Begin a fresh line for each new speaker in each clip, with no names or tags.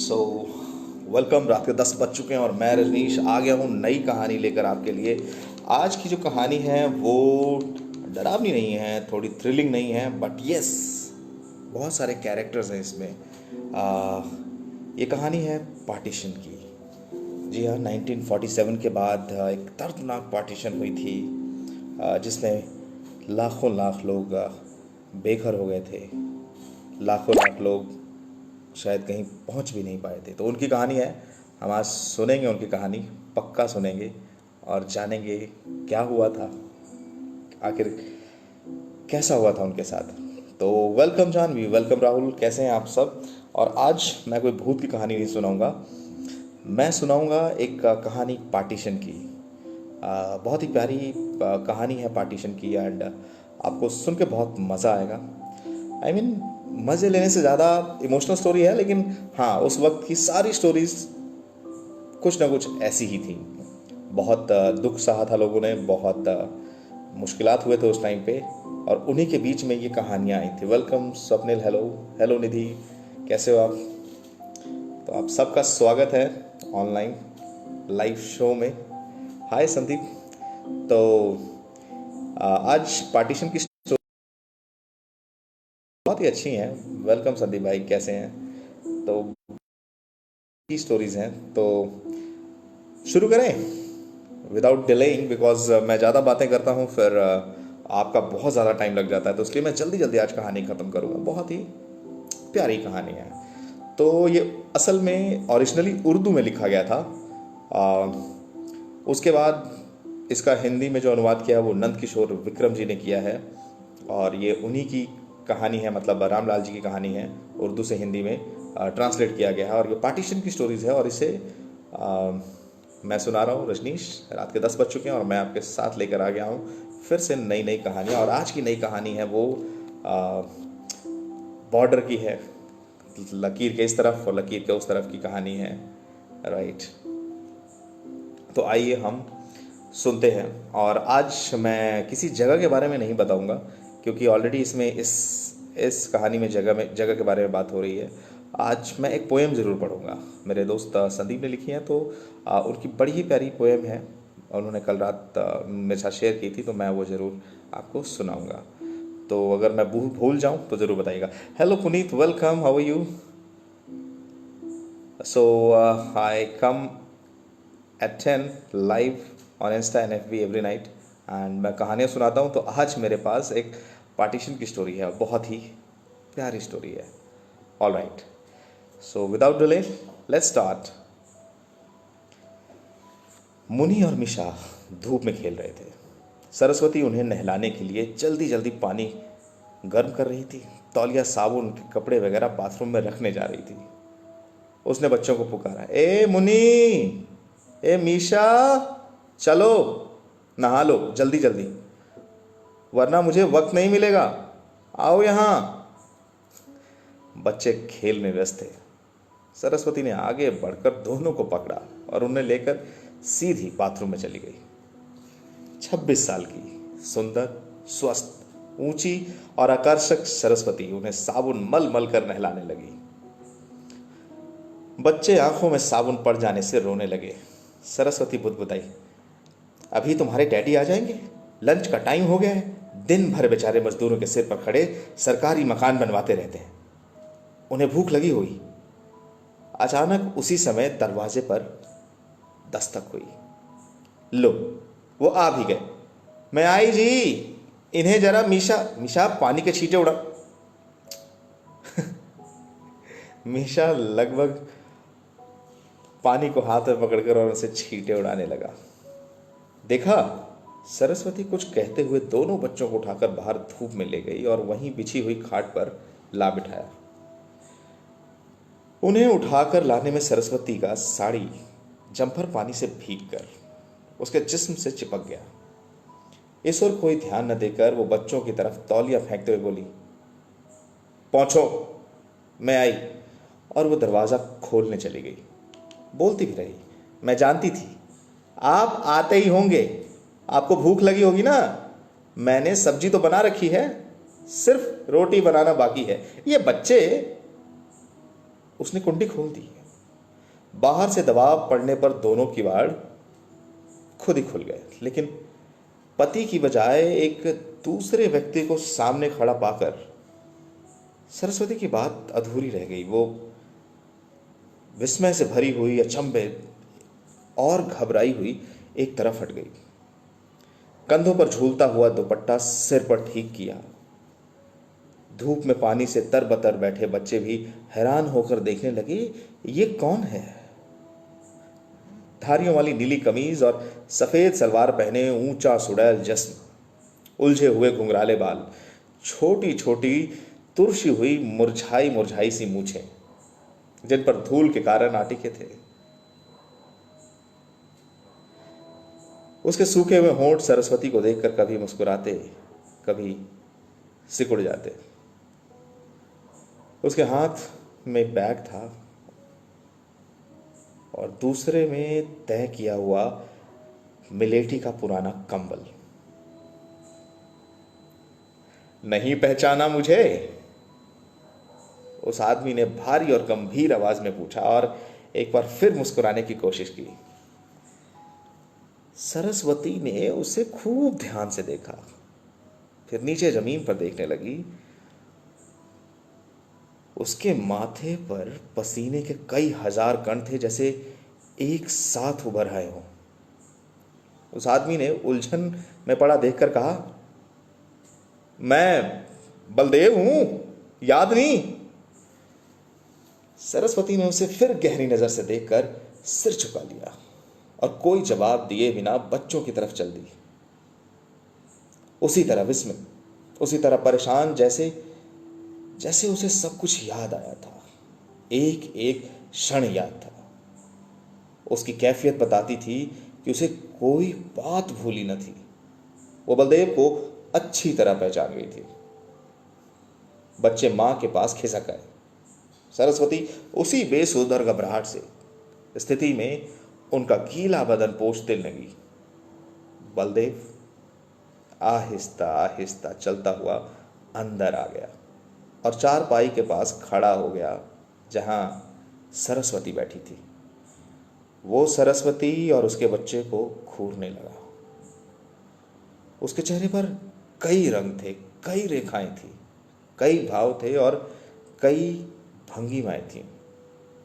So welcome. रात के 10 बज चुके हैं और मैं रजनीश आ गया हूँ नई कहानी लेकर आपके लिए। आज की जो कहानी है वो डरावनी नहीं है, थोड़ी थ्रिलिंग नहीं है, बट यस बहुत सारे कैरेक्टर्स हैं इसमें। ये कहानी है पार्टीशन की। जी हाँ, 1947 के बाद एक दर्दनाक पार्टीशन हुई थी, जिसमें लाखों लाख लोग बेघर हो गए थे। लाखों लाख लोग शायद कहीं पहुंच भी नहीं पाए थे। तो उनकी कहानी है, हम आज सुनेंगे उनकी कहानी, पक्का सुनेंगे और जानेंगे क्या हुआ था, आखिर कैसा हुआ था उनके साथ। तो वेलकम जानवी, वेलकम राहुल, कैसे हैं आप सब। और आज मैं कोई भूत की कहानी नहीं सुनाऊंगा, मैं सुनाऊंगा एक कहानी पार्टीशन की। बहुत ही प्यारी कहानी है पार्टीशन की, एंड आपको सुन के बहुत मज़ा आएगा। आई मीन मज़े लेने से ज़्यादा इमोशनल स्टोरी है, लेकिन हाँ उस वक्त की सारी स्टोरीज कुछ ना कुछ ऐसी ही थी। बहुत दुख सहा था लोगों ने, बहुत मुश्किलात हुए थे उस टाइम पे, और उन्हीं के बीच में ये कहानियाँ आई थी। वेलकम स्वप्निल, हेलो हेलो निधि, कैसे हो आप। तो आप सबका स्वागत है ऑनलाइन लाइव शो में। हाय संदीप। तो आज पार्टीशन की बहुत ही अच्छी हैं। वेलकम संदीप भाई, कैसे हैं। तो की स्टोरीज हैं, तो शुरू करें विदाउट डिलेइंग, बिकॉज मैं ज़्यादा बातें करता हूँ फिर आपका बहुत ज़्यादा टाइम लग जाता है, तो इसलिए मैं जल्दी जल्दी आज कहानी ख़त्म करूँगा। बहुत ही प्यारी कहानी है। तो ये असल में ओरिजिनली उर्दू में लिखा गया था। उसके बाद इसका हिंदी में जो अनुवाद किया वो नंद किशोर विक्रम जी ने किया है, और ये उन्हीं की कहानी है, मतलब रामलाल जी की कहानी है, उर्दू से हिंदी में ट्रांसलेट किया गया है। और ये पार्टीशन की स्टोरीज़ है, और इसे मैं सुना रहा हूँ रजनीश। रात के 10 बज चुके हैं और मैं आपके साथ लेकर आ गया हूँ फिर से नई नई कहानियाँ। और आज की नई कहानी है वो बॉर्डर की है, लकीर के इस तरफ और लकीर के उस तरफ की कहानी है, राइट। तो आइए हम सुनते हैं। और आज मैं किसी जगह के बारे में नहीं बताऊंगा, क्योंकि ऑलरेडी इसमें इस कहानी में जगह के बारे में बात हो रही है। आज मैं एक पोएम ज़रूर पढ़ूंगा, मेरे दोस्त संदीप ने लिखी है, तो उनकी बड़ी ही प्यारी पोएम है, उन्होंने कल रात मेरे साथ शेयर की थी, तो मैं वो ज़रूर आपको सुनाऊंगा। तो अगर मैं भूल जाऊं तो ज़रूर बताइएगा। Hello Puneet, welcome, how are you. So I come at 10 live on Insta and FB every night, and मैं कहानियाँ सुनाता हूँ। तो आज मेरे पास एक पार्टीशन की स्टोरी है, बहुत ही प्यारी स्टोरी है। All right, so without delay let's start. मुनि और मिशा धूप में खेल रहे थे। सरस्वती उन्हें नहलाने के लिए जल्दी जल्दी पानी गर्म कर रही थी। तौलिया, साबुन, कपड़े वगैरह बाथरूम में रखने जा रही थी। उसने बच्चों को पुकारा, ए मुनी, ए मीशा, चलो नहा लो जल्दी जल्दी, वरना मुझे वक्त नहीं मिलेगा, आओ यहाँ। बच्चे खेल में व्यस्त थे। सरस्वती ने आगे बढ़कर दोनों को पकड़ा और उन्हें लेकर सीधी बाथरूम में चली गई। 26 साल की, सुंदर, स्वस्थ, ऊंची और आकर्षक सरस्वती उन्हें साबुन मल मल कर नहलाने लगी। बच्चे आंखों में साबुन पड़ जाने से रोने लगे। सरस्वती बुदबुदाई, अभी तुम्हारे डैडी आ जाएंगे, लंच का टाइम हो गया है। दिन भर बेचारे मजदूरों के सिर पर खड़े सरकारी मकान बनवाते रहते हैं, उन्हें भूख लगी हुई। अचानक उसी समय दरवाजे पर दस्तक हुई। लो, वो आ भी गए। मैं आई जी, इन्हें जरा मीशा पानी के छींटे उड़ा। मीशा लगभग पानी को हाथ में पकड़कर और उनसे छींटे उड़ाने लगा। देखा, सरस्वती कुछ कहते हुए दोनों बच्चों को उठाकर बाहर धूप में ले गई और वहीं बिछी हुई खाट पर ला बिठाया। उन्हें उठाकर लाने में सरस्वती का साड़ी जम्फर पानी से भीगकर उसके जिस्म से चिपक गया। इस ओर कोई ध्यान न देकर वो बच्चों की तरफ तौलिया फेंकते हुए बोली, पहुंचो, मैं आई। और वो दरवाज़ा खोलने चली गई। बोलती भी रही, मैं जानती थी आप आते ही होंगे, आपको भूख लगी होगी ना, मैंने सब्जी तो बना रखी है, सिर्फ रोटी बनाना बाकी है। ये बच्चे। उसने कुंडी खोल दी बाहर से दबाव पड़ने पर दोनों किवाड़ खुद ही खुल गए, लेकिन पति की बजाय एक दूसरे व्यक्ति को सामने खड़ा पाकर सरस्वती की बात अधूरी रह गई। वो विस्मय से भरी हुई, अचंभे और घबराई हुई एक तरफ हट गई। कंधों पर झूलता हुआ दुपट्टा सिर पर ठीक किया। धूप में पानी से तरबतर बैठे बच्चे भी हैरान होकर देखने लगे, ये कौन है? धारियों वाली नीली कमीज और सफेद सलवार पहने, ऊंचा सुडैल जिस्म, उलझे हुए घुंघराले बाल, छोटी छोटी तुरशी हुई मुरझाई मुरझाई सी मूछें जिन पर धूल के कारण आटिके थे। उसके सूखे हुए होंठ सरस्वती को देखकर कभी मुस्कुराते, कभी सिकुड़ जाते। उसके हाथ में बैग था और दूसरे में तय किया हुआ मिलेटी का पुराना कंबल। नहीं पहचाना मुझे? उस आदमी ने भारी और गंभीर आवाज में पूछा और एक बार फिर मुस्कुराने की कोशिश की। सरस्वती ने उसे खूब ध्यान से देखा, फिर नीचे जमीन पर देखने लगी। उसके माथे पर पसीने के कई हजार कण थे, जैसे एक साथ उभर आए हों। उस आदमी ने उलझन में पड़ा देखकर कहा, मैं बलदेव हूं, याद नहीं? सरस्वती ने उसे फिर गहरी नजर से देखकर सिर झुका लिया और कोई जवाब दिए बिना बच्चों की तरफ चल दी। उसी तरह विस्मित, उसी तरह परेशान, जैसे जैसे उसे सब कुछ याद आया था, एक एक क्षण याद था। उसकी कैफियत बताती थी कि उसे कोई बात भूली न थी। वो बलदेव को अच्छी तरह पहचान गई थी। बच्चे मां के पास खिसक आए। सरस्वती उसी बेसुध और घबराहट से स्थिति में उनका गीला बदन पोंछने लगी। बलदेव आहिस्ता आहिस्ता चलता हुआ अंदर आ गया और चारपाई के पास खड़ा हो गया जहां सरस्वती बैठी थी। वो सरस्वती और उसके बच्चे को घूरने लगा। उसके चेहरे पर कई रंग थे, कई रेखाएं थी, कई भाव थे और कई भंगिमाएं थी,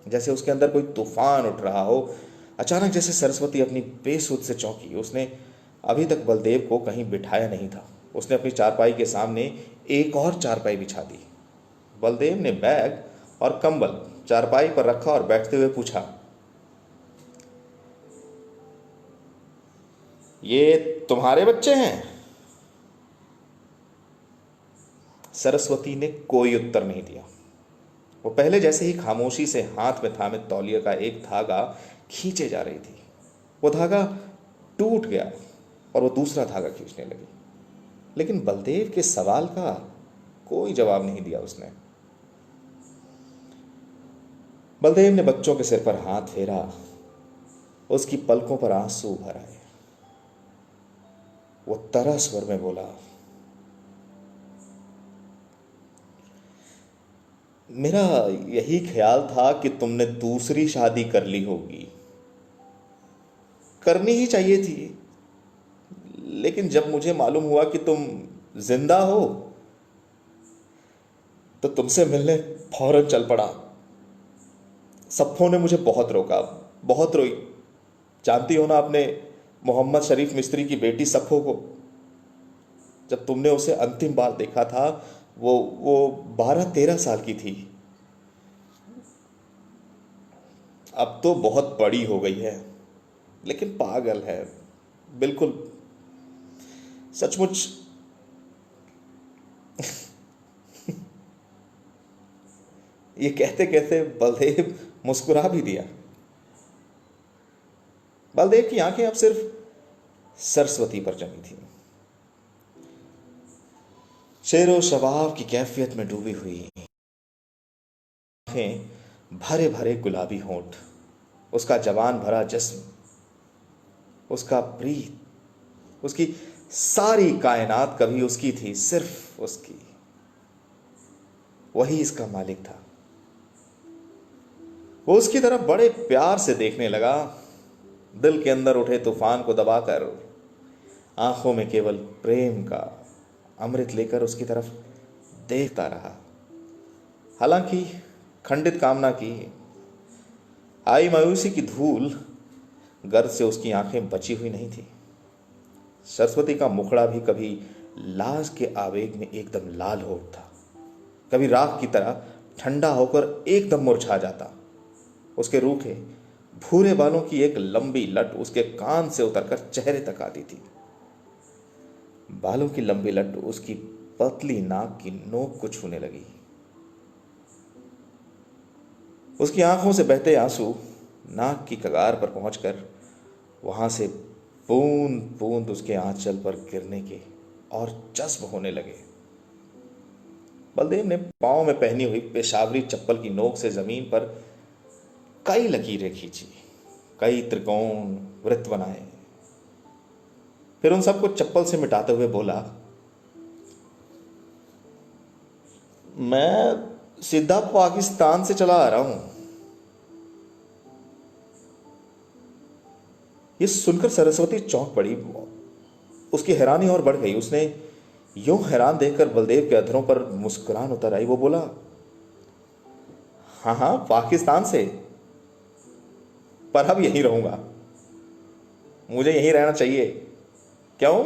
जैसे उसके अंदर कोई तूफान उठ रहा हो। अचानक जैसे सरस्वती अपनी बेसुध से चौंकी। उसने अभी तक बलदेव को कहीं बिठाया नहीं था। उसने अपनी चारपाई के सामने एक और चारपाई बिछा दी। बलदेव ने बैग और कंबल चारपाई पर रखा और बैठते हुए पूछा, ये तुम्हारे बच्चे हैं? सरस्वती ने कोई उत्तर नहीं दिया। वो पहले जैसे ही खामोशी से हाथ में थामे तौलिया का एक धागा खींचे जा रही थी। वो धागा टूट गया और वो दूसरा धागा खींचने लगी, लेकिन बलदेव के सवाल का कोई जवाब नहीं दिया उसने। बलदेव ने बच्चों के सिर पर हाथ फेरा। उसकी पलकों पर आंसू भर आए। वो तरह स्वर में बोला, मेरा यही ख्याल था कि तुमने दूसरी शादी कर ली होगी। करनी ही चाहिए थी, लेकिन जब मुझे मालूम हुआ कि तुम जिंदा हो तो तुमसे मिलने फौरन चल पड़ा। सप्फो ने मुझे बहुत रोका, बहुत रोई। जानती हो ना अपने मोहम्मद शरीफ मिस्त्री की बेटी सप्फो को? जब तुमने उसे अंतिम बार देखा था वो 12-13 साल की थी। अब तो बहुत बड़ी हो गई है, लेकिन पागल है बिल्कुल, सचमुच। ये कहते कहते बलदेव मुस्कुरा भी दिया। बलदेव की आंखें अब सिर्फ सरस्वती पर जमी थी, शेरो शबाब की कैफियत में डूबी हुई आंखें, भरे भरे गुलाबी होंठ, उसका जवान भरा जिस्म, उसका प्रीत, उसकी सारी कायनात कभी उसकी थी, सिर्फ उसकी। वही इसका मालिक था। वो उसकी तरफ बड़े प्यार से देखने लगा, दिल के अंदर उठे तूफान को दबाकर, आंखों में केवल प्रेम का अमृत लेकर उसकी तरफ देखता रहा। हालांकि खंडित कामना की आई मायूसी की धूल गर्द से उसकी आंखें बची हुई नहीं थी। सरस्वती का मुखड़ा भी कभी लाज के आवेग में एकदम लाल हो उठता, कभी राख की तरह ठंडा होकर एकदम मुरझा जाता। उसके रूखे भूरे बालों की एक लंबी लट उसके कान से उतरकर चेहरे तक आती थी। बालों की लंबी लट उसकी पतली नाक की नोक को छूने लगी। उसकी आंखों से बहते आंसू नाक की कगार पर पहुंचकर वहां से बूंद बूंद उसके आंचल पर गिरने के और जज्ब होने लगे। बलदेव ने पांव में पहनी हुई पेशावरी चप्पल की नोक से जमीन पर कई लकीरें खींची, कई त्रिकोण वृत्त बनाए। फिर उन सबको चप्पल से मिटाते हुए बोला, मैं सीधा पाकिस्तान से चला आ रहा हूं। ये सुनकर सरस्वती चौंक पड़ी, उसकी हैरानी और बढ़ गई। उसने यूं हैरान देखकर बलदेव के अधरों पर मुस्कुराहट उतर आई। वो बोला, हाँ हाँ पाकिस्तान से, पर अब यहीं रहूंगा, मुझे यहीं रहना चाहिए। क्यों?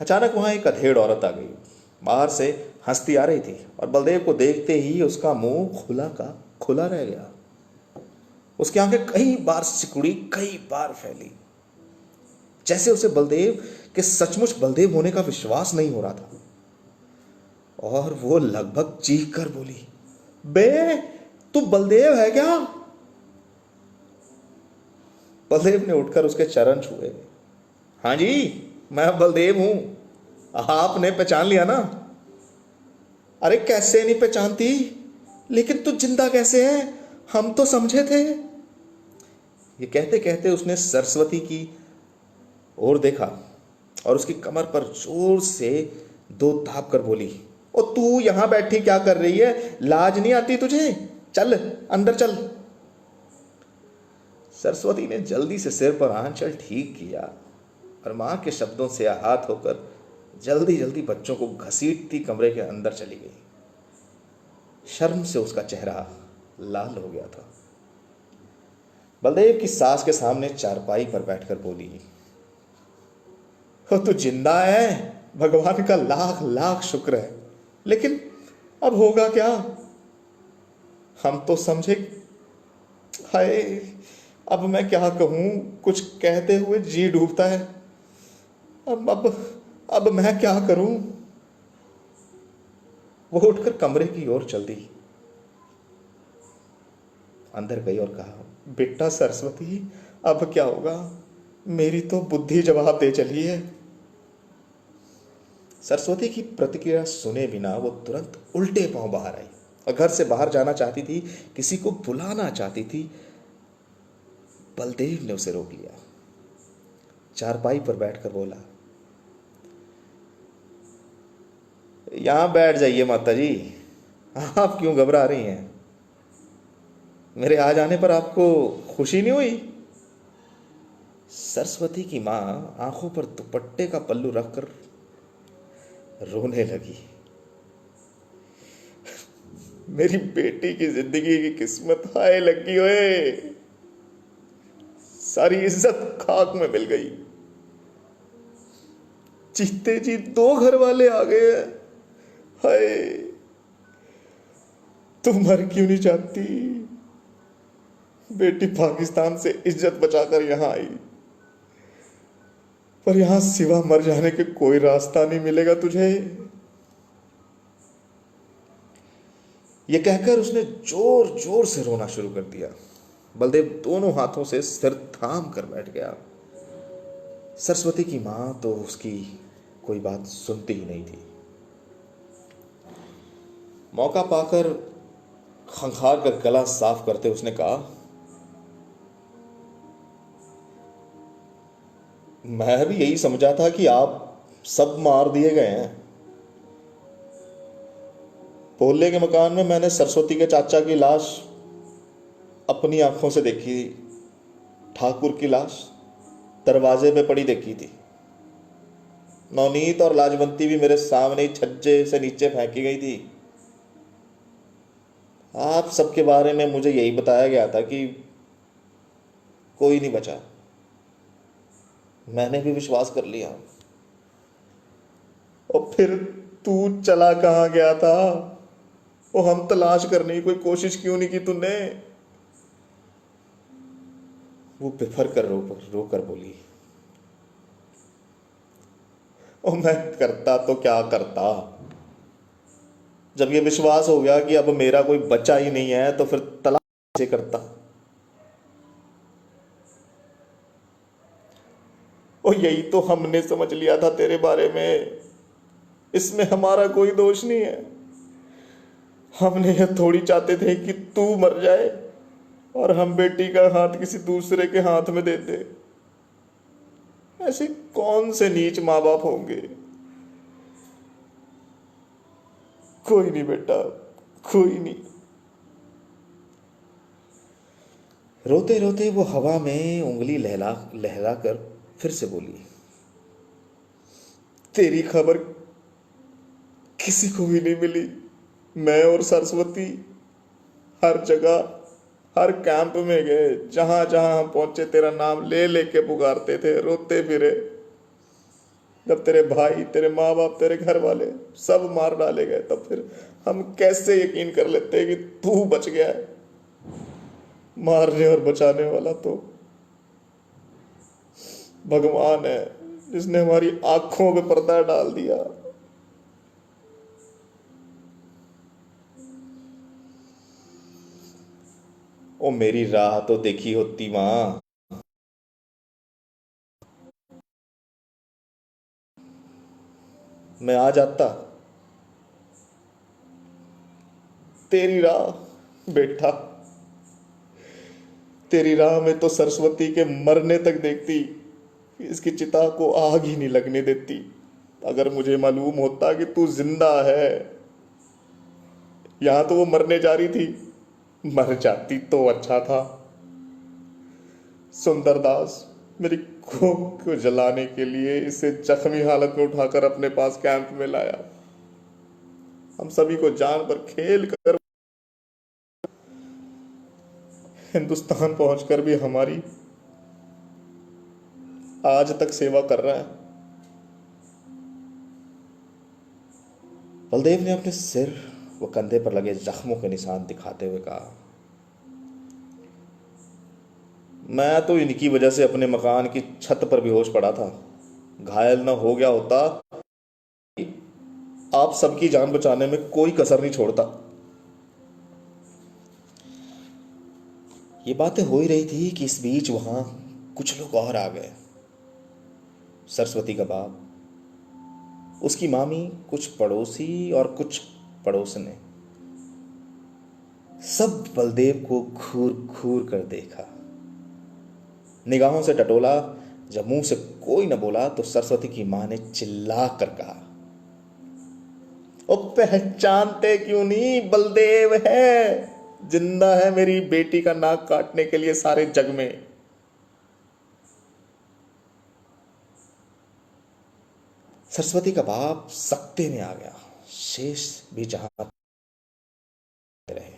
अचानक वहां एक अधेड़ औरत आ गई, बाहर से हंसती आ रही थी और बलदेव को देखते ही उसका मुंह खुला का खुला रह गया। उसकी आंखें कई बार सिकुड़ी, कई बार फैली, जैसे उसे बलदेव के सचमुच बलदेव होने का विश्वास नहीं हो रहा था। और वो लगभग चीख कर बोली, बे तू बलदेव है क्या? बलदेव ने उठकर उसके चरण छुए। हाँ जी, मैं बलदेव हूं, आपने पहचान लिया ना? अरे कैसे नहीं पहचानती, लेकिन तू जिंदा कैसे है? हम तो समझे थे। ये कहते कहते उसने सरस्वती की ओर देखा और उसकी कमर पर जोर से दो थाप कर बोली, ओ तू यहां बैठी क्या कर रही है? लाज नहीं आती तुझे? चल अंदर चल। सरस्वती ने जल्दी से सिर पर आंचल ठीक किया और मां के शब्दों से आहत होकर जल्दी जल्दी बच्चों को घसीटती कमरे के अंदर चली गई। शर्म से उसका चेहरा लाल हो गया था। बलदेव की सास के सामने चारपाई पर बैठकर बोली, हो तू जिंदा है, भगवान का लाख लाख शुक्र है, लेकिन अब होगा क्या? हम तो समझे। हाय, अब मैं क्या कहूं, कुछ कहते हुए जी डूबता है। अब मैं क्या करूं? वो उठकर कमरे की ओर चल दी, अंदर गई और कहा, बेटा सरस्वती, अब क्या होगा? मेरी तो बुद्धि जवाब दे चली है। सरस्वती की प्रतिक्रिया सुने बिना वो तुरंत उल्टे पांव बाहर आई और घर से बाहर जाना चाहती थी, किसी को बुलाना चाहती थी। बलदेव ने उसे रोक लिया, चारपाई पर बैठकर बोला, यहां बैठ जाइए माता जी, आप क्यों घबरा रही हैं? मेरे आ जाने पर आपको खुशी नहीं हुई? सरस्वती की मां आंखों पर दुपट्टे का पल्लू रखकर रोने लगी। मेरी बेटी की जिंदगी की किस्मत हाय लगी हुए, सारी इज्जत खाक में मिल गई। जीते जी दो घर वाले आ गए। हाय, तुम मर क्यों नहीं जाती? बेटी पाकिस्तान से इज्जत बचाकर यहां आई, पर यहां सिवा मर जाने के कोई रास्ता नहीं मिलेगा तुझे। यह कहकर उसने जोर जोर से रोना शुरू कर दिया। बलदेव दोनों हाथों से सिर थाम कर बैठ गया। सरस्वती की मां तो उसकी कोई बात सुनती ही नहीं थी। मौका पाकर खंखार कर गला साफ करते उसने कहा, मैं भी यही समझा था कि आप सब मार दिए गए हैं। होले के मकान में मैंने सरस्वती के चाचा की लाश अपनी आंखों से देखी थी। ठाकुर की लाश दरवाजे पे पड़ी देखी थी। नवनीत और लाजवंती भी मेरे सामने ही छज्जे से नीचे फेंकी गई थी। आप सबके बारे में मुझे यही बताया गया था कि कोई नहीं बचा। मैंने भी विश्वास कर लिया। और फिर तू चला कहाँ गया था? वो हम तलाश करने की कोई कोशिश क्यों नहीं की तूने? वो बिफर कर रो कर बोली, और मैं करता तो क्या करता? जब ये विश्वास हो गया कि अब मेरा कोई बच्चा ही नहीं है तो फिर तलाश कैसे करता? और यही तो हमने समझ लिया था तेरे बारे में। इसमें हमारा कोई दोष नहीं है। हमने यह थोड़ी चाहते थे कि तू मर जाए और हम बेटी का हाथ किसी दूसरे के हाथ में दे दे। ऐसे कौन से नीच माँ बाप होंगे? कोई नहीं बेटा, कोई नहीं। रोते रोते वो हवा में उंगली लहला लहला कर फिर से बोली, तेरी खबर किसी को भी नहीं मिली। मैं और सरस्वती हर जगह हर कैंप में गए, जहां जहां हम पहुंचे तेरा नाम ले लेके पुकारते थे, रोते फिरे। जब तेरे भाई, तेरे माँ बाप, तेरे घर वाले सब मार डाले गए, तब फिर हम कैसे यकीन कर लेते कि तू बच गया है? मारने और बचाने वाला तो भगवान है, जिसने हमारी आंखों पे पर्दा डाल दिया। ओ मेरी राह तो देखी होती मां, मैं आ जाता। तेरी राह बेटा, तेरी राह में तो सरस्वती के मरने तक देखती, इसकी चिता को आग ही नहीं लगने देती। अगर मुझे मालूम होता कि तू जिंदा है, यहां तो वो मरने जा रही थी, मर जाती तो अच्छा था। सुंदरदास मेरी कोख को जलाने के लिए इसे जख्मी हालत में उठाकर अपने पास कैंप में लाया। हम सभी को जान पर खेल कर हिंदुस्तान पहुंचकर भी हमारी आज तक सेवा कर रहा है। बलदेव ने अपने सिर व कंधे पर लगे जख्मों के निशान दिखाते हुए कहा, मैं तो इनकी वजह से अपने मकान की छत पर बेहोश पड़ा था। घायल न हो गया होता, आप सबकी जान बचाने में कोई कसर नहीं छोड़ता। ये बातें हो ही रही थी कि इस बीच वहां कुछ लोग और आ गए। सरस्वती का बाप, उसकी मामी, कुछ पड़ोसी और कुछ पड़ोसने, सब बलदेव को घूर घूर कर देखा, निगाहों से टटोला। जब मुंह से कोई न बोला तो सरस्वती की मां ने चिल्ला कर कहा, ओ पहचानते क्यों नहीं? बलदेव है, जिंदा है मेरी बेटी का नाक काटने के लिए सारे जग में। सरस्वती का बाप सकते में आ गया। शेष भी जहां रहे।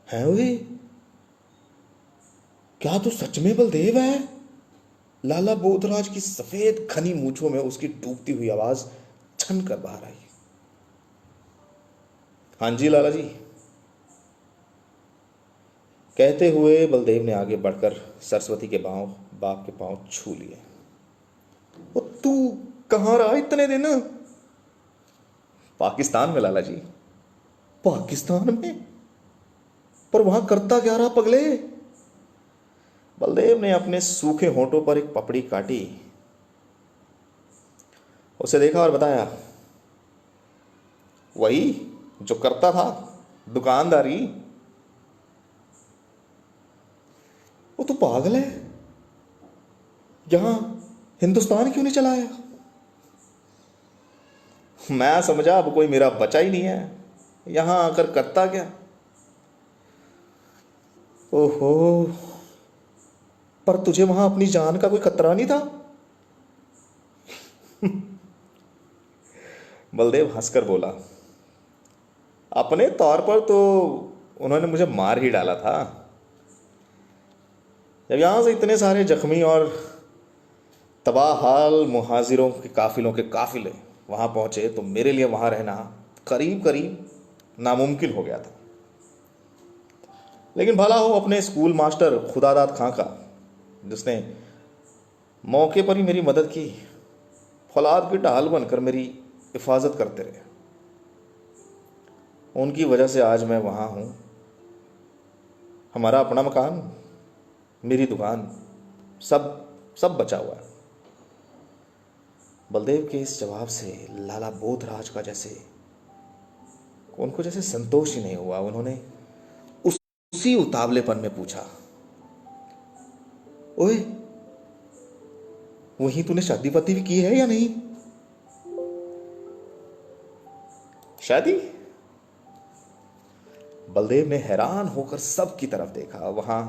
हैं वे? क्या तू सच में बलदेव है? लाला बोधराज की सफेद घनी मूंछों में उसकी डूबती हुई आवाज छन कर बाहर आई। हाँ जी लाला जी, कहते हुए बलदेव ने आगे बढ़कर सरस्वती के बाप के पांव छू लिए। वो तू कहां रहा इतने दिन? पाकिस्तान में लाला जी। पाकिस्तान में? पर वहां करता क्या रहा पगले? बलदेव ने अपने सूखे होंठों पर एक पपड़ी काटी, उसे देखा और बताया, वही जो करता था, दुकानदारी। वो तो पागल है, यहां हिंदुस्तान क्यों नहीं चला आया? मैं समझा अब कोई मेरा बचा ही नहीं है, यहां आकर करता क्या। ओहो, पर तुझे वहां अपनी जान का कोई खतरा नहीं था? बलदेव हंसकर बोला, अपने तौर पर तो उन्होंने मुझे मार ही डाला था। जब यहां से इतने सारे जख्मी और तबाहाल मुहाजिरों के काफिले वहां पहुंचे तो मेरे लिए वहां रहना करीब करीब नामुमकिन हो गया था। लेकिन भला हो अपने स्कूल मास्टर खुदादाद खां का, जिसने मौके पर ही मेरी मदद की, फौलाद की ढाल बनकर मेरी हिफाजत करते रहे। उनकी वजह से आज मैं वहाँ हूँ। हमारा अपना मकान, मेरी दुकान, सब सब बचा हुआ है। बलदेव के इस जवाब से लाला बोधराज का उनको जैसे संतोष ही नहीं हुआ। उन्होंने उसी उतावलेपन में पूछा, ओए, वहीं तूने शादी वादी भी की है या नहीं? शादी? बलदेव ने हैरान होकर सबकी तरफ देखा। वहां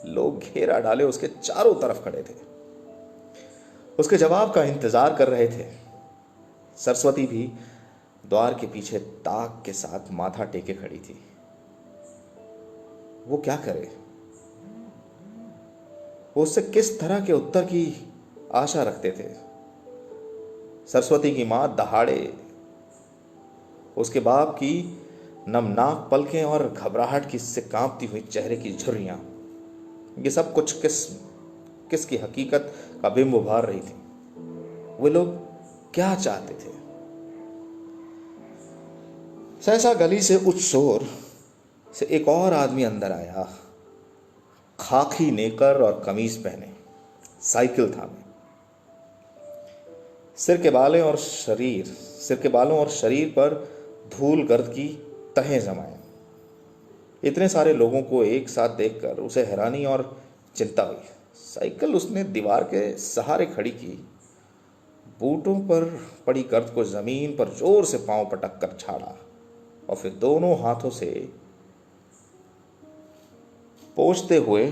लोग घेरा डाले उसके चारों तरफ खड़े थे, उसके जवाब का इंतजार कर रहे थे। सरस्वती भी द्वार के पीछे ताक के साथ माथा टेके खड़ी थी। वो क्या करे? वो उससे किस तरह के उत्तर की आशा रखते थे? सरस्वती की मां दहाड़े, उसके बाप की नमनाक पलकें और घबराहट की से कांपती हुई चेहरे की झुर्रियां, ये सब कुछ किसकी हकीकत का बिंब उभार रही थी। वे लोग क्या चाहते थे? सहसा गली से उच्च शोर से एक और आदमी अंदर आया, खाकी नेकर और कमीज पहने, साइकिल थामे, सिर के बालों और शरीर पर धूल गर्द की तहें जमाए। इतने सारे लोगों को एक साथ देखकर उसे हैरानी और चिंता हुई। साइकिल उसने दीवार के सहारे खड़ी की, बूटों पर पड़ी गर्द को जमीन पर जोर से पांव पटक कर झाड़ा और फिर दोनों हाथों से पोंछते हुए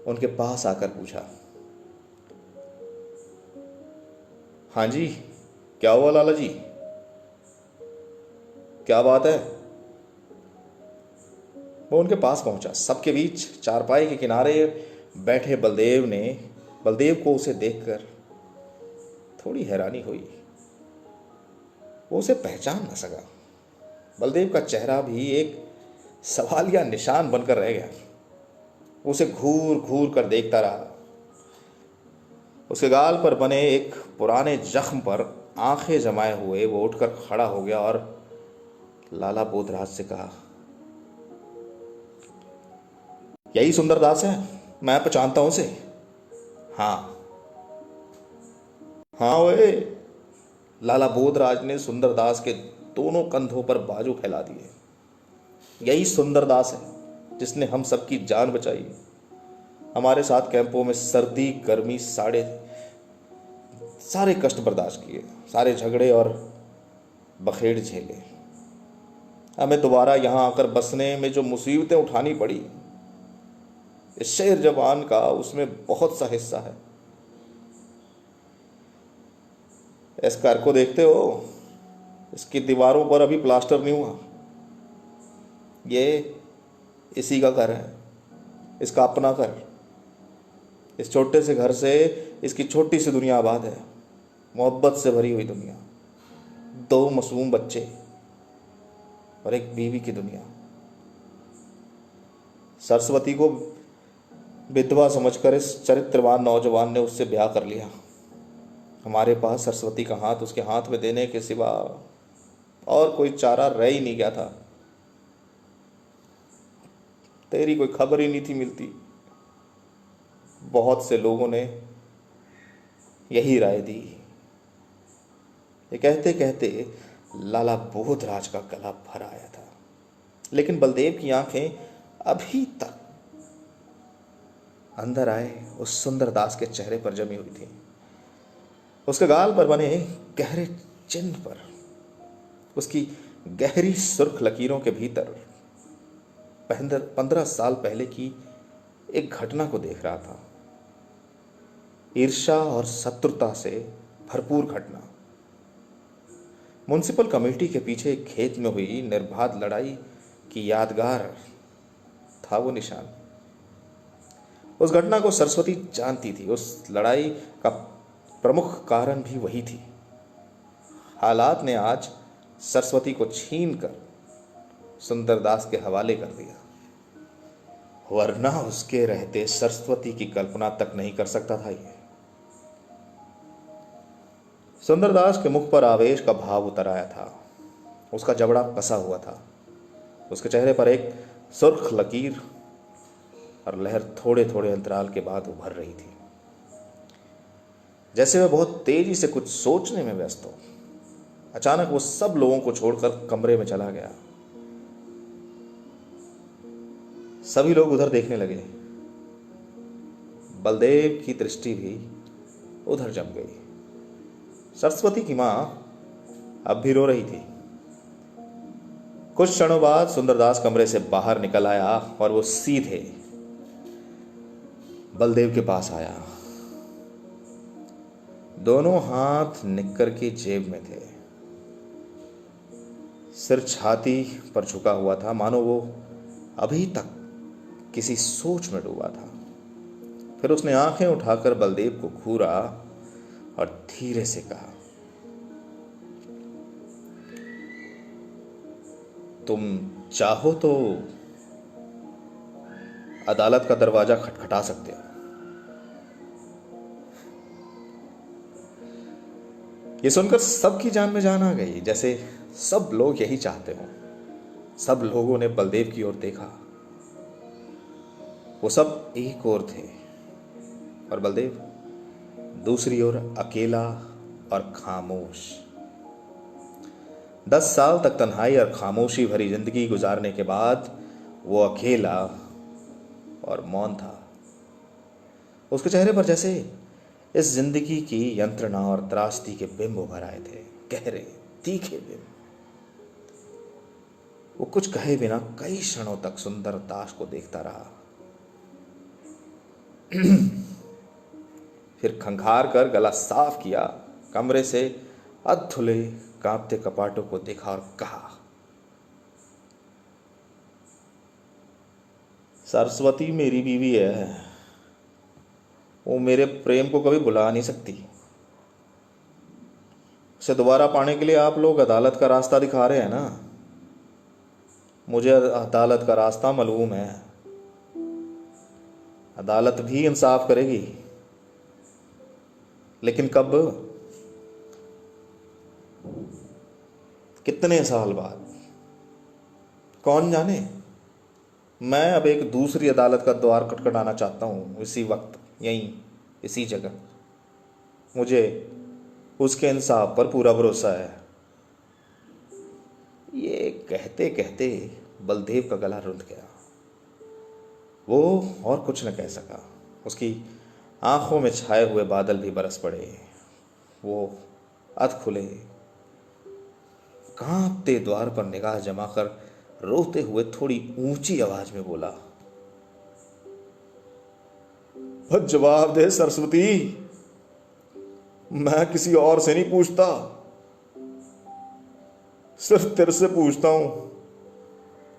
उनके पास आकर पूछा, हाँ जी, क्या हुआ लाला जी, क्या बात है? वो उनके पास पहुंचा। सबके बीच चारपाई के किनारे बैठे बलदेव को उसे देखकर थोड़ी हैरानी हुई। वो उसे पहचान न सका। बलदेव का चेहरा भी एक सवालिया निशान बनकर रह गया। वो उसे घूर घूर कर देखता रहा। उसके गाल पर बने एक पुराने जख्म पर आंखें जमाए हुए वो उठकर खड़ा हो गया और लाला बोधराज से कहा, यही सुंदरदास है? मैं पहचानता हूं उसे। हाँ हाँ ओए। लाला बोधराज ने सुंदरदास के दोनों कंधों पर बाजू फैला दिए। यही सुंदरदास है जिसने हम सबकी जान बचाई, हमारे साथ कैंपों में सर्दी गर्मी सारे कष्ट बर्दाश्त किए, सारे झगड़े और बखेड़ झेले। हमें दोबारा यहां आकर बसने में जो मुसीबतें उठानी पड़ी, इस शेर जवान का उसमें बहुत सा हिस्सा है। इस घर को देखते हो, इसकी दीवारों पर अभी प्लास्टर नहीं हुआ। ये इसी का घर है, इसका अपना घर। इस छोटे से घर से इसकी छोटी सी दुनिया आबाद है, मोहब्बत से भरी हुई दुनिया, 2 मासूम बच्चे और एक बीवी की दुनिया। सरस्वती को विधवा समझकर इस चरित्रवान नौजवान ने उससे ब्याह कर लिया। हमारे पास सरस्वती का हाथ उसके हाथ में देने के सिवा और कोई चारा रह ही नहीं गया था। तेरी कोई खबर ही नहीं थी मिलती। बहुत से लोगों ने यही राय दी। ये कहते कहते लाला बोधराज का गला भर आया था, लेकिन बलदेव की आंखें अभी तक अंदर आए उस सुंदरदास के चेहरे पर जमी हुई थी। उसके गाल पर बने गहरे चिन्ह पर, उसकी गहरी सुर्ख लकीरों के भीतर 15 साल पहले की एक घटना को देख रहा था। ईर्ष्या और शत्रुता से भरपूर घटना। म्युनिसिपल कमेटी के पीछे एक खेत में हुई निर्बाध लड़ाई की यादगार था वो निशान। उस घटना को सरस्वती जानती थी। उस लड़ाई का प्रमुख कारण भी वही थी। हालात ने आज सरस्वती को छीन कर सुंदरदास के हवाले कर दिया, वरना उसके रहते सरस्वती की कल्पना तक नहीं कर सकता था ये। सुंदरदास के मुख पर आवेश का भाव उतर आया था। उसका जबड़ा कसा हुआ था। उसके चेहरे पर एक सुर्ख लकीर और लहर थोड़े थोड़े अंतराल के बाद उभर रही थी, जैसे वह बहुत तेजी से कुछ सोचने में व्यस्त हो। अचानक वो सब लोगों को छोड़कर कमरे में चला गया। सभी लोग उधर देखने लगे। बलदेव की दृष्टि भी उधर जम गई। सरस्वती की मां अब भी रो रही थी। कुछ क्षणों बाद सुंदरदास कमरे से बाहर निकल आया और वो सीधे बलदेव के पास आया। दोनों हाथ निक्कर की जेब में थे। सिर छाती पर झुका हुआ था, मानो वो अभी तक किसी सोच में डूबा था। फिर उसने आंखें उठाकर बलदेव को घूरा और धीरे से कहा, तुम चाहो तो अदालत का दरवाजा खटखटा सकते हो। ये सुनकर सबकी जान में जान आ गई, जैसे सब लोग यही चाहते हों। सब लोगों ने बलदेव की ओर देखा। वो सब एक ओर थे और बलदेव दूसरी ओर अकेला और खामोश। 10 साल तक तन्हाई और खामोशी भरी जिंदगी गुजारने के बाद वो अकेला और मौन था। उसके चेहरे पर जैसे इस जिंदगी की यंत्रणा और त्रासदी के बिंब उभर आए थे, गहरे तीखे बिंब। वो कुछ कहे बिना कई क्षणों तक सुंदरदास को देखता रहा। फिर खंखार कर गला साफ किया, कमरे से अधधुले कांपते कपाटों को देखा और कहा, सरस्वती मेरी बीवी है। वो मेरे प्रेम को कभी भुला नहीं सकती। उसे दोबारा पाने के लिए आप लोग अदालत का रास्ता दिखा रहे हैं ना। मुझे अदालत का रास्ता मालूम है। अदालत भी इंसाफ करेगी, लेकिन कब, कितने साल बाद, कौन जाने। मैं अब एक दूसरी अदालत का द्वार खटखटाना चाहता हूं, इसी वक्त, यहीं, इसी जगह। मुझे उसके इंसाफ पर पूरा भरोसा है। ये कहते कहते बलदेव का गला रुंध गया। वो और कुछ न कह सका। उसकी आंखों में छाए हुए बादल भी बरस पड़े। वो अध खुले कांपते द्वार पर निगाह जमाकर रोते हुए थोड़ी ऊंची आवाज में बोला, बस जवाब दे सरस्वती, मैं किसी और से नहीं पूछता, सिर्फ तेरे से पूछता हूं,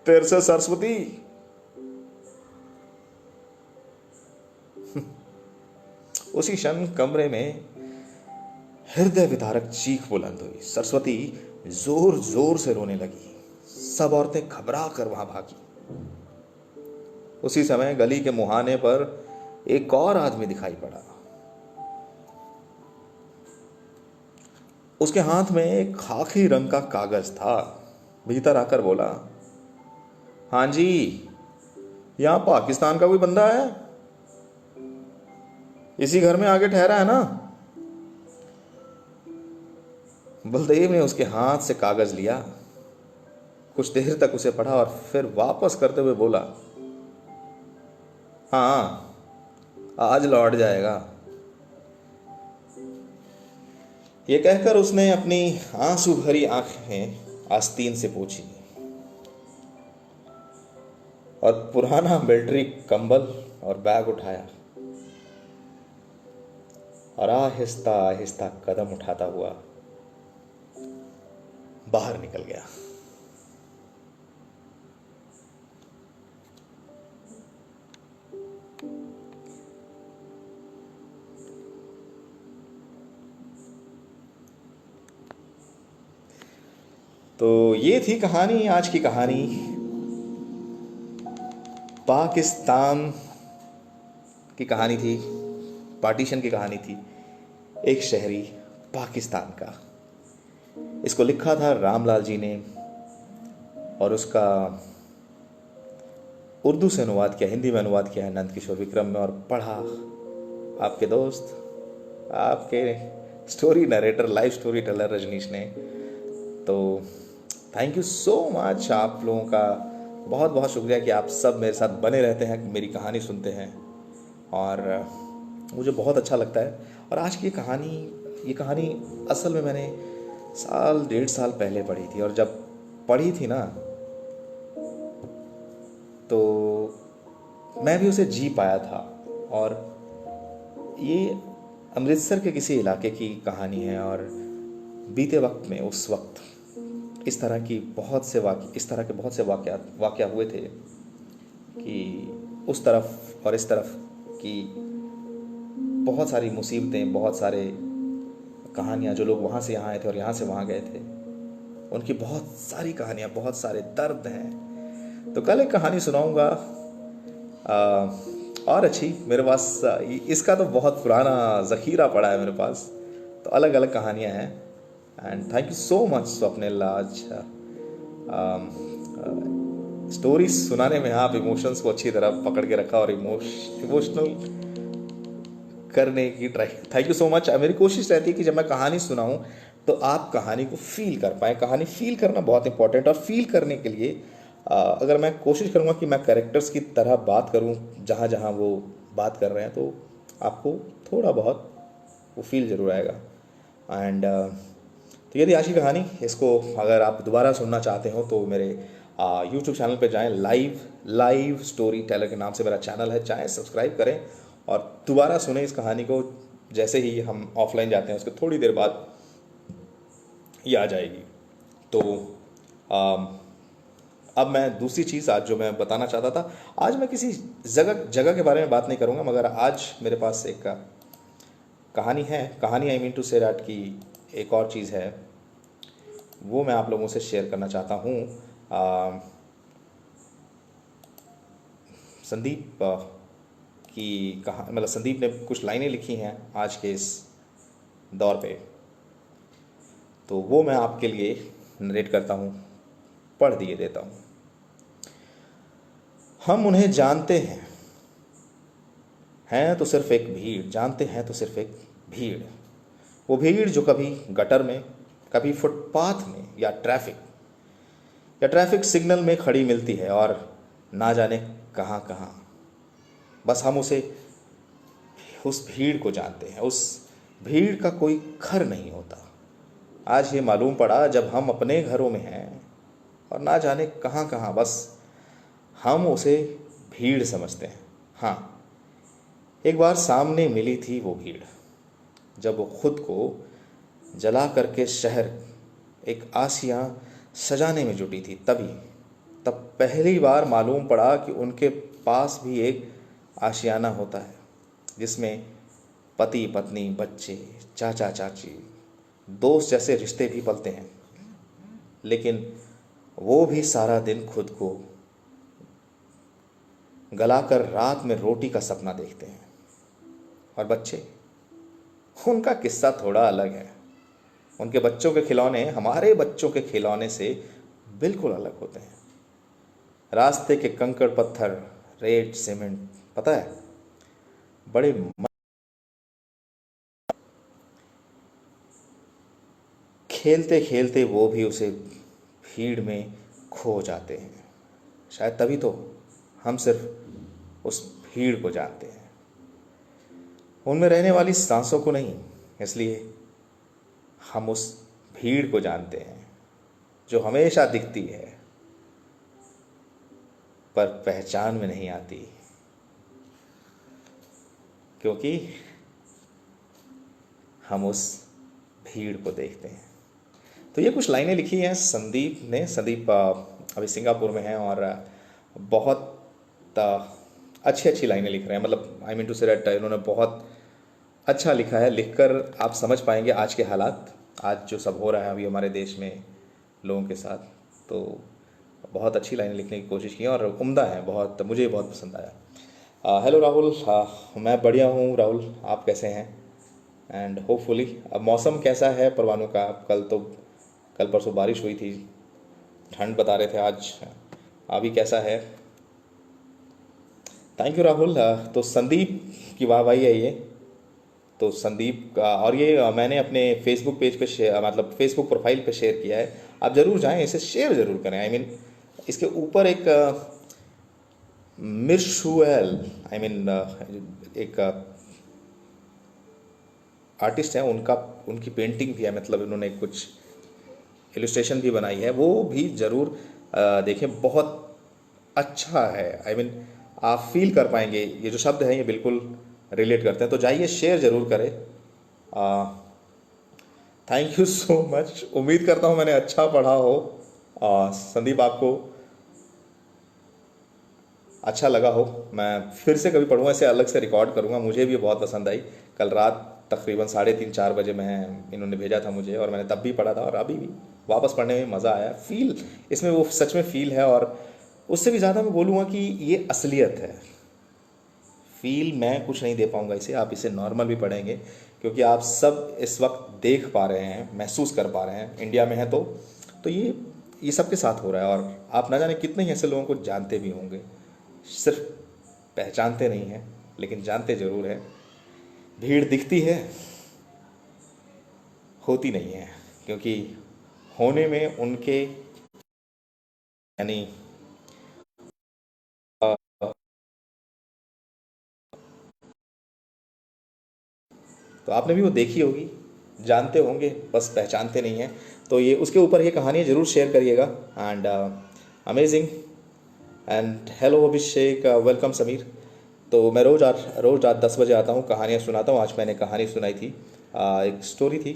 तेरे से सरस्वती। उसी क्षण कमरे में हृदय विदारक चीख बुलंद हुई। सरस्वती जोर जोर से रोने लगी। सब औरतें घबरा कर वहां भागी। उसी समय गली के मुहाने पर एक और आदमी दिखाई पड़ा। उसके हाथ में एक खाकी रंग का कागज था। भीतर आकर बोला, हां जी, यहां पाकिस्तान का कोई बंदा है? इसी घर में आगे ठहरा है ना? बलदेव ने उसके हाथ से कागज लिया, कुछ देर तक उसे पढ़ा और फिर वापस करते हुए बोला, हाँ, आज लौट जाएगा। ये कहकर उसने अपनी आंसू भरी आंखें आस्तीन से पोंछी और पुराना मिलिट्री कंबल और बैग उठाया और आहिस्ता आहिस्ता कदम उठाता हुआ बाहर निकल गया। तो ये थी कहानी, आज की कहानी पाकिस्तान की कहानी थी, पार्टीशन की कहानी थी, एक शहरी पाकिस्तान का। इसको लिखा था रामलाल जी ने और उसका उर्दू से अनुवाद किया, हिंदी में अनुवाद किया है नंद किशोर विक्रम में, और पढ़ा आपके दोस्त, आपके story narrator, live storyteller Rajnish ने। तो थैंक यू सो मच, आप लोगों का बहुत बहुत शुक्रिया कि आप सब मेरे साथ बने रहते हैं, मेरी कहानी सुनते हैं और मुझे बहुत अच्छा लगता है। और आज की ये कहानी असल में मैंने साल 1.5 साल पहले पढ़ी थी, और जब पढ़ी थी ना तो मैं भी उसे जी पाया था। और ये अमृतसर के किसी इलाके की कहानी है, और बीते वक्त में उस वक्त इस तरह के बहुत से वाक़या हुए थे कि उस तरफ और इस तरफ की बहुत सारी मुसीबतें, बहुत सारे कहानियाँ, जो लोग वहाँ से यहाँ आए थे और यहाँ से वहाँ गए थे, उनकी बहुत सारी कहानियाँ, बहुत सारे दर्द हैं। तो कल एक कहानी सुनाऊँगा और अच्छी, मेरे पास इसका तो बहुत पुराना ज़ख़ीरा पड़ा है मेरे पास, तो अलग अलग कहानियाँ हैं। And thank you so much Swapnil, आज स्टोरी सुनाने में आप इमोशंस को अच्छी तरह पकड़ के रखा और इमोशनल करने की try. Thank you so much. मेरी कोशिश रहती है कि जब मैं कहानी सुनाऊं तो आप कहानी को फील कर पाएँ। कहानी फील करना बहुत इंपॉर्टेंट, और फील करने के लिए अगर मैं कोशिश करूँगा कि मैं कैरेक्टर्स की तरह बात करूँ जहाँ जहाँ वो बात कर रहे हैं, तो आपको थोड़ा बहुत वो फील ज़रूर आएगा। एंड तो यदि आज की कहानी, इसको अगर आप दोबारा सुनना चाहते हो तो मेरे यूट्यूब चैनल पे जाएं, लाइव स्टोरी टेलर के नाम से मेरा चैनल है, चाहे सब्सक्राइब करें और दोबारा सुने इस कहानी को। जैसे ही हम ऑफलाइन जाते हैं उसके थोड़ी देर बाद ये आ जाएगी। तो अब मैं दूसरी चीज़ आज जो मैं बताना चाहता था, आज मैं किसी जगह के बारे में बात नहीं करूँगा, मगर आज मेरे पास एक कहानी I mean to say that की एक और चीज़ है, वो मैं आप लोगों से शेयर करना चाहता हूँ। संदीप की मतलब संदीप ने कुछ लाइनें लिखी हैं आज के इस दौर पे, तो वो मैं आपके लिए नरेट करता हूँ, पढ़ दिए देता हूँ। हम उन्हें जानते हैं तो सिर्फ एक भीड़, जानते हैं तो सिर्फ एक भीड़, वो भीड़ जो कभी गटर में, कभी फुटपाथ में या ट्रैफिक सिग्नल में खड़ी मिलती है, और ना जाने कहाँ कहाँ। बस हम उस भीड़ को जानते हैं। उस भीड़ का कोई घर नहीं होता। आज ये मालूम पड़ा जब हम अपने घरों में हैं और ना जाने कहाँ कहाँ, बस हम उसे भीड़ समझते हैं। हाँ, एक बार सामने मिली थी वो भीड़, जब वो खुद को जला करके शहर एक आसियाँ सजाने में जुटी थी। तब पहली बार मालूम पड़ा कि उनके पास भी एक आशियाना होता है, जिसमें पति पत्नी, बच्चे, चाचा चाची, दोस्त जैसे रिश्ते भी पलते हैं। लेकिन वो भी सारा दिन खुद को गलाकर रात में रोटी का सपना देखते हैं। और बच्चे, उनका किस्सा थोड़ा अलग है। उनके बच्चों के खिलौने हमारे बच्चों के खिलौने से बिल्कुल अलग होते हैं। रास्ते के कंकड़ पत्थर, रेत, सीमेंट, पता है, बड़े खेलते खेलते वो भी उसे भीड़ में खो जाते हैं। शायद तभी तो हम सिर्फ उस भीड़ को जानते हैं, उनमें रहने वाली सांसों को नहीं। इसलिए हम उस भीड़ को जानते हैं जो हमेशा दिखती है पर पहचान में नहीं आती, क्योंकि हम उस भीड़ को देखते हैं। तो ये कुछ लाइनें लिखी हैं संदीप ने। संदीप अभी सिंगापुर में हैं और बहुत अच्छी अच्छी लाइनें लिख रहे हैं। मतलब I mean to say that इन्होंने बहुत अच्छा लिखा है। लिखकर आप समझ पाएंगे आज के हालात, आज जो सब हो रहा है अभी हमारे देश में लोगों के साथ। तो बहुत अच्छी लाइनें लिखने की कोशिश की और उम्दा है, बहुत मुझे बहुत पसंद आया। हेलो राहुल, मैं बढ़िया हूँ राहुल, आप कैसे हैं? एंड होपफुली अब मौसम कैसा है परवाणु का? कल परसों बारिश हुई थी, ठंड बता रहे थे, आज अभी कैसा है? Thank you Rahul. तो संदीप की वाहवाही है ये। तो संदीप का, और ये मैंने अपने फेसबुक पेज पे शेयर, मतलब फेसबुक प्रोफाइल पे शेयर किया है। आप ज़रूर जाएं, इसे शेयर ज़रूर करें। आई मीन इसके ऊपर एक मिर्शुएल, आई मीन एक आर्टिस्ट हैं, उनकी पेंटिंग भी है। मतलब इन्होंने कुछ इलस्ट्रेशन भी बनाई है, वो भी ज़रूर देखें। बहुत अच्छा है। आई मीन आप फील कर पाएंगे, ये जो शब्द हैं ये बिल्कुल रिलेट करते हैं। तो जाइए, शेयर ज़रूर करें। Thank you so much. उम्मीद करता हूँ मैंने अच्छा पढ़ा हो। संदीप, आपको अच्छा लगा हो। मैं फिर से कभी पढ़ूँगा, इसे अलग से रिकॉर्ड करूँगा। मुझे भी बहुत पसंद आई। कल रात तकरीबन 3:30-4 बजे मैं इन्होंने भेजा था मुझे, और मैंने तब भी पढ़ा था और अभी भी वापस पढ़ने में मज़ा आया। फील इसमें वो सच में फील है, और उससे भी ज़्यादा मैं बोलूँगा कि ये असलियत है। फील मैं कुछ नहीं दे पाऊँगा इसे, आप इसे नॉर्मल भी पढ़ेंगे, क्योंकि आप सब इस वक्त देख पा रहे हैं, महसूस कर पा रहे हैं। इंडिया में है तो ये सबके साथ हो रहा है। और आप ना जाने कितने ही ऐसे लोगों को जानते भी होंगे, सिर्फ पहचानते नहीं हैं, लेकिन जानते ज़रूर हैं। भीड़ दिखती है, होती नहीं है, क्योंकि होने में उनके यानी तो आपने भी वो देखी होगी, जानते होंगे, बस पहचानते नहीं हैं। तो ये उसके ऊपर ये कहानी ज़रूर शेयर करिएगा। And amazing. And hello Abhishek, welcome Sameer. तो मैं रोज़ रात 10 बजे आता हूँ, कहानियाँ सुनाता हूँ। आज मैंने कहानी सुनाई थी, एक स्टोरी थी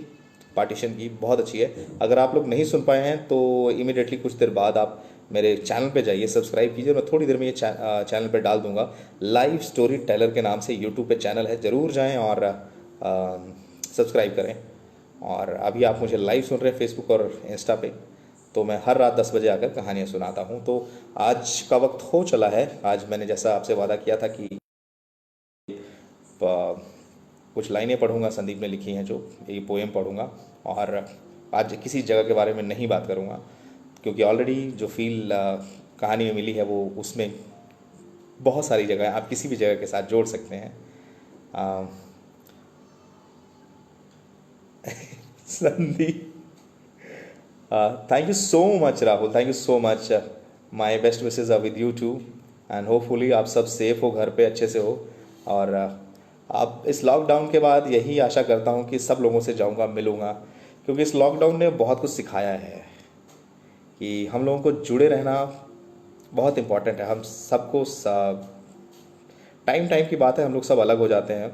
पार्टीशन की, बहुत अच्छी है। अगर आप लोग नहीं सुन पाए हैं तो इमिडिएटली कुछ देर बाद आप मेरे चैनल पे जाइए, सब्सक्राइब कीजिए। मैं थोड़ी देर में ये चैनल पे डाल दूंगा, लाइव स्टोरी टेलर के नाम से यूट्यूब पे चैनल है। ज़रूर जाएं और सब्सक्राइब करें। और अभी आप मुझे लाइव सुन रहे हैं फेसबुक और इंस्टा पे, तो मैं हर रात 10 बजे आकर कहानियाँ सुनाता हूँ। तो आज का वक्त हो चला है। आज मैंने जैसा आपसे वादा किया था कि कुछ लाइनें पढ़ूंगा, संदीप ने लिखी हैं जो, ये पोएम पढ़ूंगा। और आज किसी जगह के बारे में नहीं बात करूंगा, क्योंकि ऑलरेडी जो फील कहानी में मिली है वो, उसमें बहुत सारी जगह आप किसी भी जगह के साथ जोड़ सकते हैं। Sandeep, thank you so much Rahul, thank you so much. My best wishes are with you too, and hopefully आप सब सेफ हो, घर पे अच्छे से हो। और आप इस लॉकडाउन के बाद यही आशा करता हूँ कि सब लोगों से जाऊँगा, मिलूँगा, क्योंकि इस लॉकडाउन ने बहुत कुछ सिखाया है कि हम लोगों को जुड़े रहना बहुत इम्पॉर्टेंट है। हम सबको टाइम टाइम की बात है, हम लोग सब अलग हो जाते हैं,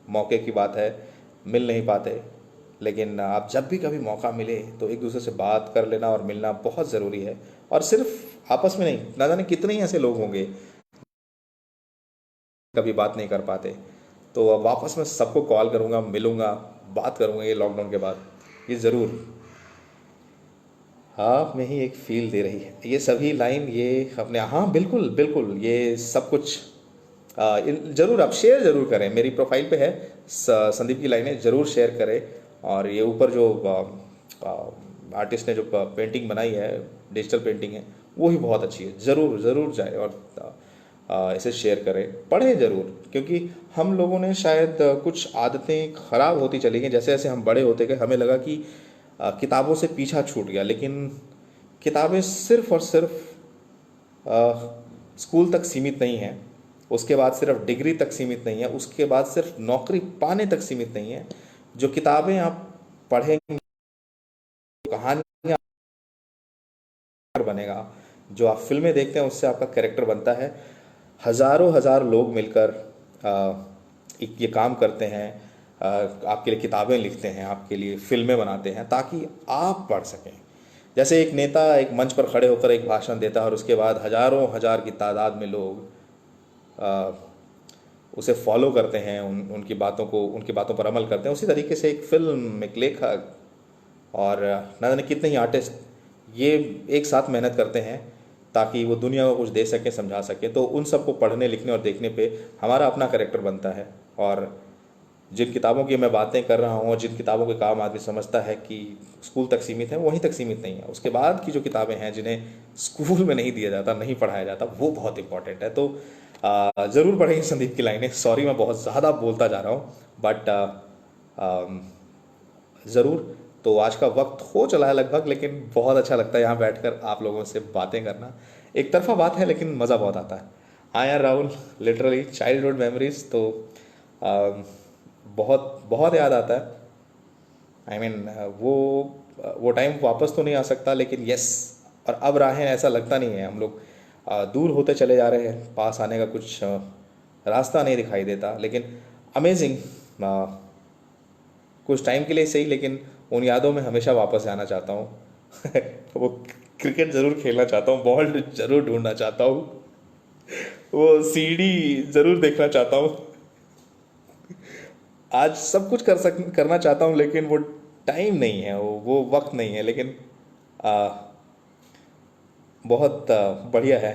मौके की बात है, मिल नहीं पाते। लेकिन आप जब भी कभी मौका मिले तो एक दूसरे से बात कर लेना और मिलना बहुत ज़रूरी है। और सिर्फ आपस में नहीं, ना जाने कितने ही ऐसे लोग होंगे कभी बात नहीं कर पाते। तो अब वापस मैं सबको कॉल करूँगा, मिलूँगा, बात करूँगा ये लॉकडाउन के बाद, ये ज़रूर। आप में ही एक फील दे रही है ये सभी लाइन, ये अपने, हाँ बिल्कुल बिल्कुल, ये सब कुछ ज़रूर आप शेयर ज़रूर करें। मेरी प्रोफाइल पे है संदीप की लाइनें, ज़रूर शेयर करें। और ये ऊपर जो आर्टिस्ट ने जो पेंटिंग बनाई है, डिजिटल पेंटिंग है, वो ही बहुत अच्छी है। ज़रूर ज़रूर जाए और इसे शेयर करें, पढ़ें ज़रूर, क्योंकि हम लोगों ने शायद कुछ आदतें ख़राब होती चली गई। जैसे जैसे हम बड़े होते गए, हमें लगा कि किताबों से पीछा छूट गया। लेकिन किताबें सिर्फ़ और सिर्फ स्कूल तक सीमित नहीं है, उसके बाद सिर्फ डिग्री तक सीमित नहीं है, उसके बाद सिर्फ नौकरी पाने तक सीमित नहीं है। जो किताबें आप पढ़ेंगे कहानी बनेगा, जो आप फिल्में देखते हैं उससे आपका कैरेक्टर बनता है। हज़ारों हज़ार लोग मिलकर ये काम करते हैं, आपके लिए किताबें लिखते हैं, आपके लिए फिल्में बनाते हैं ताकि आप पढ़ सकें। जैसे एक नेता एक मंच पर खड़े होकर एक भाषण देता है और उसके बाद हज़ारों हज़ार की तादाद में लोग उसे फॉलो करते हैं, उनकी बातों पर अमल करते हैं। उसी तरीके से एक फिल्म, एक लेखक और न जाने कितने ही आर्टिस्ट ये एक साथ मेहनत करते हैं ताकि वो दुनिया को कुछ दे सकें, समझा सकें। तो उन सबको पढ़ने, लिखने और देखने पे हमारा अपना कैरेक्टर बनता है। और जिन किताबों की मैं बातें कर रहा हूँ और जिन किताबों के काम आदमी समझता है कि स्कूल तक सीमित है, वहीं तक सीमित नहीं है। उसके बाद की जो किताबें हैं जिन्हें स्कूल में नहीं दिया जाता, नहीं पढ़ाया जाता, वो बहुत इंपॉर्टेंट है। तो ज़रूर पढ़ेंगे संदीप की लाइनें। सॉरी मैं बहुत ज़्यादा बोलता जा रहा हूँ, बट ज़रूर। तो आज का वक्त हो चला है लगभग, लेकिन बहुत अच्छा लगता है यहाँ बैठकर आप लोगों से बातें करना। एक तरफा बात है लेकिन मज़ा बहुत आता है। हाँ यार राहुल, लिटरली चाइल्डहुड मेमोरीज तो बहुत बहुत याद आता है। आई मीन वो टाइम वापस तो नहीं आ सकता, लेकिन यस। और अब राहें, ऐसा लगता नहीं है हम लोग दूर होते चले जा रहे हैं, पास आने का कुछ रास्ता नहीं दिखाई देता। लेकिन अमेजिंग, कुछ टाइम के लिए सही, लेकिन उन यादों में हमेशा वापस जाना चाहता हूँ। वो क्रिकेट ज़रूर खेलना चाहता हूँ, बॉल ज़रूर ढूंढना चाहता हूँ, वो सीडी ज़रूर देखना चाहता हूँ। आज सब कुछ करना चाहता हूँ, लेकिन वो टाइम नहीं है, वो वक्त नहीं है। लेकिन आ, बहुत बढ़िया है।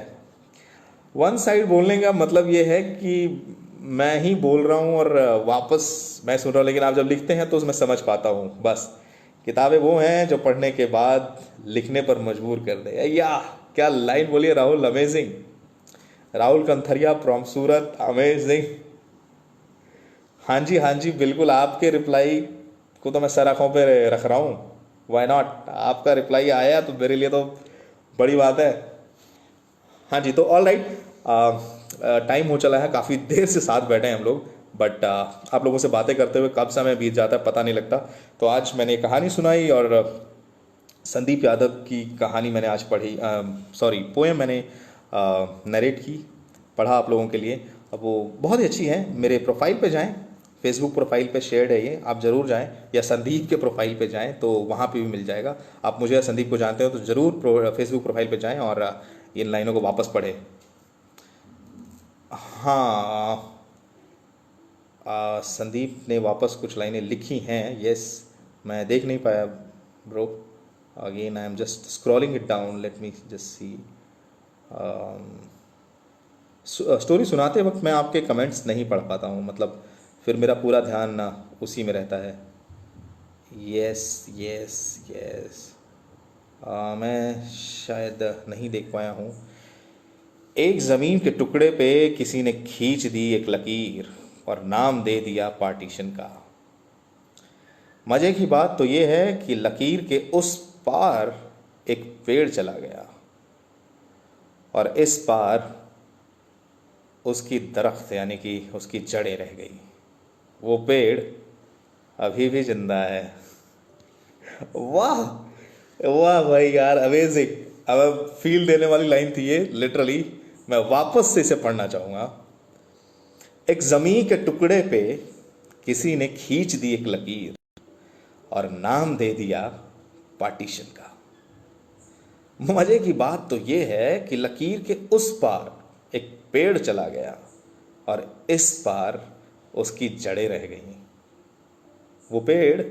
वन साइड बोलने का मतलब ये है कि मैं ही बोल रहा हूँ और वापस मैं सुन रहा हूँ, लेकिन आप जब लिखते हैं तो मैं समझ पाता हूँ। बस किताबें वो हैं जो पढ़ने के बाद लिखने पर मजबूर कर दे। या क्या लाइन बोलिए Rahul, amazing. Rahul Kantharia from Surat, amazing. हाँ जी बिल्कुल, आपके रिप्लाई को तो मैं सर आँखों पे रख रहा हूँ। वाई नॉट, आपका रिप्लाई आया तो मेरे लिए तो बड़ी बात है। हाँ जी, तो ऑल राइट, टाइम हो चला है, काफ़ी देर से साथ बैठे हैं हम लोग, बट आप लोगों से बातें करते हुए कब समय बीत जाता है पता नहीं लगता। तो आज मैंने कहानी सुनाई और संदीप यादव की कहानी मैंने आज पढ़ी, सॉरी पोएम मैंने नरेट की, पढ़ा आप लोगों के लिए। अब वो बहुत ही अच्छी है। मेरे प्रोफाइल पे जाएं, फेसबुक प्रोफाइल पे शेयर्ड है ये, आप ज़रूर जाएं, या संदीप के प्रोफाइल पे जाएं तो वहाँ पे भी मिल जाएगा। आप मुझे या संदीप को जानते हो तो ज़रूर फेसबुक प्रोफाइल पे जाएं और इन लाइनों को वापस पढ़ें। हाँ, संदीप ने वापस कुछ लाइनें लिखी हैं, यस। मैं देख नहीं पाया bro, again I am just scrolling it down, let me just see. Story सुनाते वक्त मैं आपके कमेंट्स नहीं पढ़ पाता हूँ, मतलब फिर मेरा पूरा ध्यान उसी में रहता है। यस यस यस, मैं शायद नहीं देख पाया हूँ। एक ज़मीन के टुकड़े पे किसी ने खींच दी एक लकीर और नाम दे दिया पार्टीशन का। मज़े की बात तो ये है कि लकीर के उस पार एक पेड़ चला गया और इस पार उसकी दरख्त यानी कि उसकी जड़ें रह गई। वो पेड़ अभी भी जिंदा है। वाह वाह भाई यार, अमेजिंग। अब फील देने वाली लाइन थी ये, लिटरली मैं वापस से इसे पढ़ना चाहूँगा। एक ज़मीन के टुकड़े पे किसी ने खींच दी एक लकीर और नाम दे दिया पार्टीशन का। मजे की बात तो ये है कि लकीर के उस पार एक पेड़ चला गया और इस पार उसकी जड़ें रह गईं। वो पेड़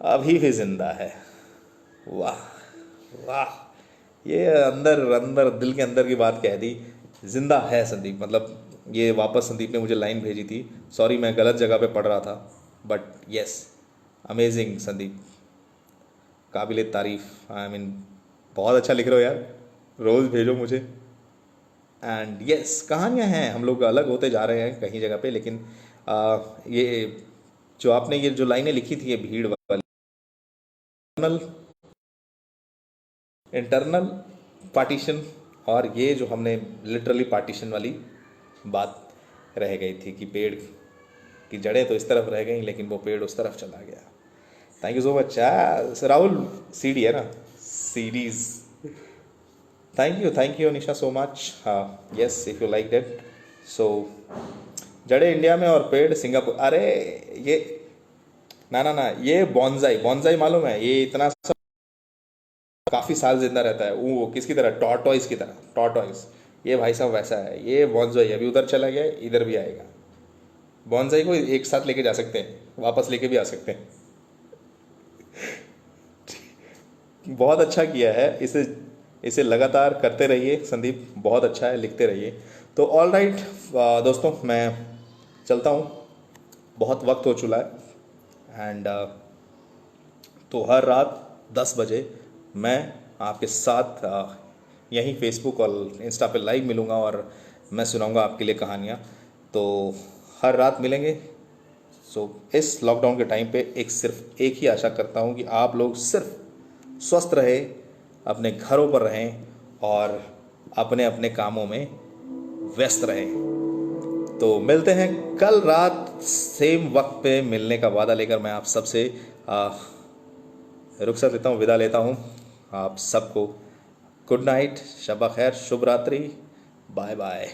अभी भी जिंदा है। वाह वाह, ये अंदर अंदर दिल के अंदर की बात कह दी। जिंदा है संदीप, मतलब ये वापस संदीप ने मुझे लाइन भेजी थी। सॉरी मैं गलत जगह पे पढ़ रहा था, बट यस, अमेजिंग संदीप, काबिल तारीफ़। आई मीन बहुत अच्छा लिख रहे हो यार, रोज़ भेजो मुझे। एंड यस, कहानियाँ हैं, हम लोग अलग होते जा रहे हैं कहीं जगह पे, लेकिन ये जो आपने ये जो लाइनें लिखी थी, ये भीड़ वाली इंटरनल इंटरनल पार्टीशन, और ये जो हमने लिटरली पार्टीशन वाली बात रह गई थी कि पेड़ की जड़ें तो इस तरफ रह गई लेकिन वो पेड़ उस तरफ चला गया। Thank you so much. Rahul CD है ना, CDs. Thank you Nisha so much. हाँ yes, if you like that. So जड़े इंडिया में और पेड़ सिंगापुर। अरे ये ना ना ना, ये बॉन्जाई, बॉन्जाई मालूम है, ये इतना सा काफ़ी साल जिंदा रहता है, वो किसकी तरह, टॉर्टॉइस की तरह, टॉर्टॉइस। ये भाई साहब वैसा है, ये बॉन्जाई अभी उधर चला गया, इधर भी आएगा। बॉन्जाई को एक साथ लेके जा सकते हैं, वापस लेके भी आ सकते हैं। बहुत अच्छा किया है, इसे इसे लगातार करते रहिए संदीप, बहुत अच्छा है, लिखते रहिए। तो ऑल राइट दोस्तों, मैं चलता हूँ, बहुत वक्त हो चुका है। एंड तो हर रात 10 बजे मैं आपके साथ यहीं फेसबुक और इंस्टा पे लाइव मिलूँगा और मैं सुनाऊँगा आपके लिए कहानियाँ। तो हर रात मिलेंगे। सो इस लॉकडाउन के टाइम पे सिर्फ एक ही आशा करता हूँ कि आप लोग सिर्फ स्वस्थ रहें, अपने घरों पर रहें और अपने अपने कामों में व्यस्त रहें। तो मिलते हैं कल रात सेम वक्त पे मिलने का वादा लेकर। मैं आप सबसे रुखसत लेता हूँ, विदा लेता हूँ। आप सबको गुड नाइट, शब खैर, शुभ रात्रि, बाय बाय।